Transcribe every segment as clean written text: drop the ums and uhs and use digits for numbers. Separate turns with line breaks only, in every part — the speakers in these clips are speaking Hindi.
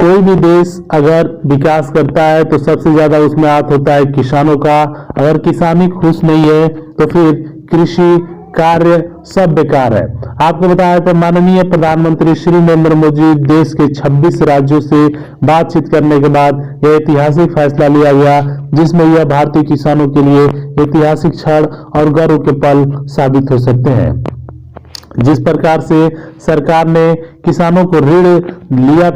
कोई भी देश अगर विकास करता है तो सबसे ज्यादा उसमें हाथ होता है किसानों का। अगर किसानी खुश नहीं है तो फिर कृषि कार्य सब बेकार है। आपको बताया था माननीय प्रधानमंत्री श्री नरेंद्र मोदी देश के 26 राज्यों से बातचीत करने के बाद यह ऐतिहासिक फैसला लिया गया, जिसमें यह भारतीय किसानों के लिए ऐतिहासिक क्षण और गर्व के पल साबित हो सकते हैं। जिस प्रकार से सरकार ने किसानों को ऋण दिया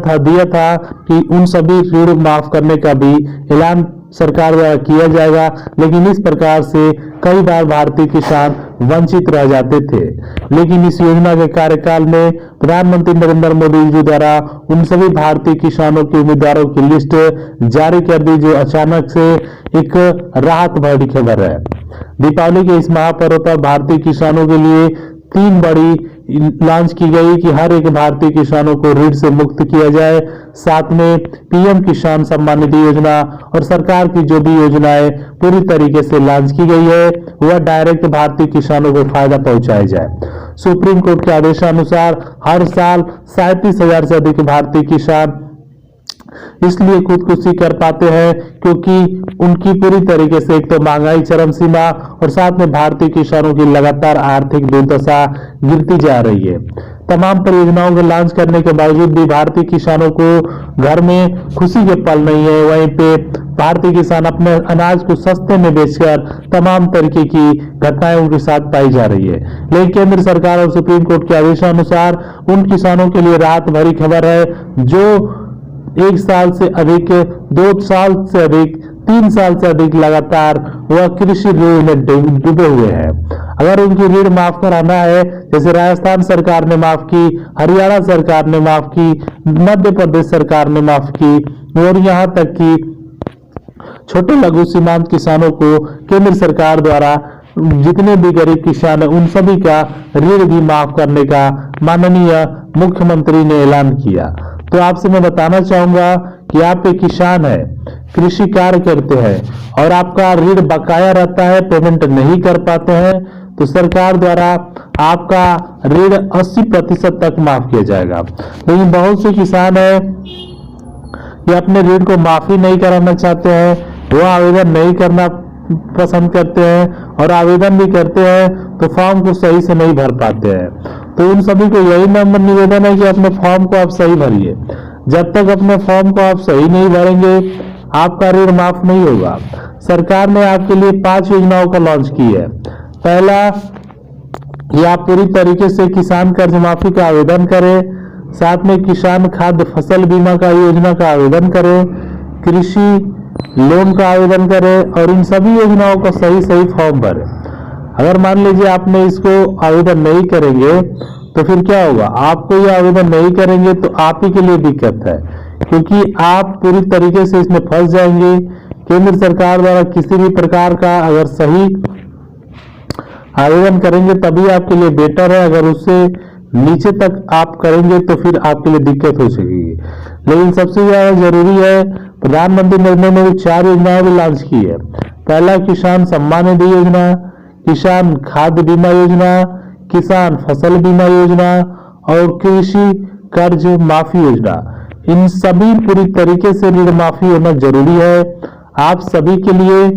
था कि उन सभी ऋण माफ करने का भी ऐलान सरकार द्वारा किया जाएगा, लेकिन इस प्रकार से कई बार भारतीय किसान वंचित रह जाते थे। लेकिन इस योजना के कार्यकाल में प्रधानमंत्री नरेंद्र मोदी जी द्वारा उन सभी भारतीय किसानों के उम्मीदवारों की लिस्ट जारी कर दी, जो अचानक से एक राहत भरी खबर है। दीपावली के इस महापर्व पर भारतीय किसानों के लिए 3 बड़ी लॉन्च की गई कि हर एक भारतीय किसानों को ऋण से मुक्त किया जाए। साथ में पीएम किसान सम्मान निधि योजना और सरकार की जो भी योजनाएं पूरी तरीके से लॉन्च की गई है वह डायरेक्ट भारतीय किसानों को फायदा पहुंचाया जाए। सुप्रीम कोर्ट के आदेशानुसार हर साल 37,000 से अधिक भारतीय किसान इसलिए खुदकुशी कर पाते हैं क्योंकि उनकी पूरी तरीके से एक तो महंगाई चरम सीमा और साथ में भारतीय किसानों की लगातार आर्थिक दुर्दशा गिरती जा रही है। तमाम परियोजनाओं को लॉन्च करने के बावजूद भी भारतीय किसानों को घर में खुशी के पल नहीं है। वहीं पे भारतीय किसान अपने अनाज को सस्ते में बेचकर तमाम तरीके की घटनाएं उनके साथ पाई जा रही है। लेकिन केंद्र सरकार और सुप्रीम कोर्ट के आदेशानुसार उन किसानों के लिए राहत भरी खबर है जो 1 साल से अधिक, 2 साल से अधिक, 3 साल से अधिक लगातार वह कृषि ऋण में डूबे हुए हैं। अगर उनकी ऋण माफ कराना है, जैसे राजस्थान सरकार ने माफ की, हरियाणा सरकार ने माफ की, मध्य प्रदेश सरकार ने माफ की और यहाँ तक कि छोटे लघु सीमांत किसानों को केंद्र सरकार द्वारा जितने भी गरीब किसान है उन सभी का ऋण भी माफ करने का माननीय मुख्यमंत्री ने ऐलान किया। तो आपसे मैं बताना चाहूंगा कि आप एक किसान है, कृषि कार्य करते हैं और आपका ऋण बकाया रहता है, पेमेंट नहीं कर पाते हैं, तो सरकार द्वारा आपका ऋण 80% तक माफ किया जाएगा। लेकिन बहुत से किसान है ये अपने ऋण को माफी नहीं कराना चाहते हैं, वो आवेदन नहीं करना पसंद करते हैं और आवेदन भी करते हैं तो फॉर्म को सही से नहीं भर पाते हैं। तो उन सभी को यही नम्र निवेदन है कि अपने फॉर्म को आप सही भरिए। जब तक अपने फॉर्म को आप सही नहीं भरेंगे आपका ऋण माफ नहीं होगा। सरकार ने आपके लिए 5 योजनाओं का लॉन्च की है। पहला, ये आप पूरी तरीके से किसान कर्ज माफी का आवेदन करें, साथ में किसान खाद्य फसल बीमा का योजना का आवेदन करें, कृषि लोन का आवेदन करें और इन सभी योजनाओं का सही फॉर्म भरें। अगर मान लीजिए आपने इसको आवेदन नहीं करेंगे तो फिर क्या होगा, आपको ये आवेदन नहीं करेंगे तो आप ही के लिए दिक्कत है, क्योंकि आप पूरी तरीके से इसमें फंस जाएंगे। केंद्र सरकार द्वारा किसी भी प्रकार का अगर सही आवेदन करेंगे तभी आपके लिए बेटर है, अगर उससे नीचे तक आप करेंगे तो फिर आपके लिए दिक्कत हो सकेगी। लेकिन सबसे ज्यादा जरूरी है, प्रधानमंत्री नरेंद्र मोदी 4 योजनाएं भी लॉन्च की है। पहला, किसान सम्मान निधि योजना, किसान खाद्य बीमा योजना, किसान फसल बीमा योजना और कृषि कर्ज माफी योजना। इन सभी पूरी तरीके से ऋण माफी होना जरूरी है। आप सभी के लिए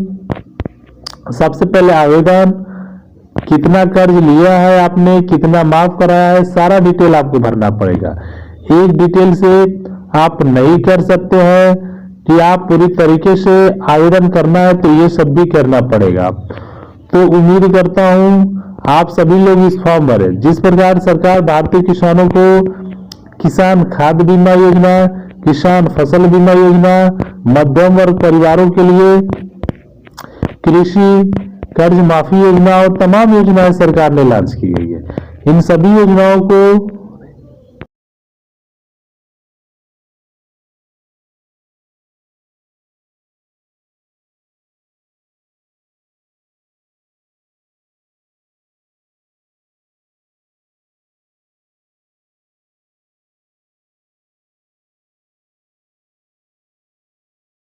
सबसे पहले आवेदन, कितना कर्ज लिया है आपने, कितना माफ कराया है, सारा डिटेल आपको भरना पड़ेगा। एक डिटेल से आप नहीं कर सकते हैं कि आप पूरी तरीके से आवेदन करना है तो ये सब भी करना पड़ेगा। तो उम्मीद करता हूं आप सभी लोग इस फॉर्म भरें। जिस प्रकार सरकार भारतीय किसानों को किसान खाद्य बीमा योजना, किसान फसल बीमा योजना, मध्यम वर्ग परिवारों के लिए कृषि कर्ज माफी योजना और तमाम योजनाएं सरकार ने लॉन्च की गई है, इन सभी योजनाओं को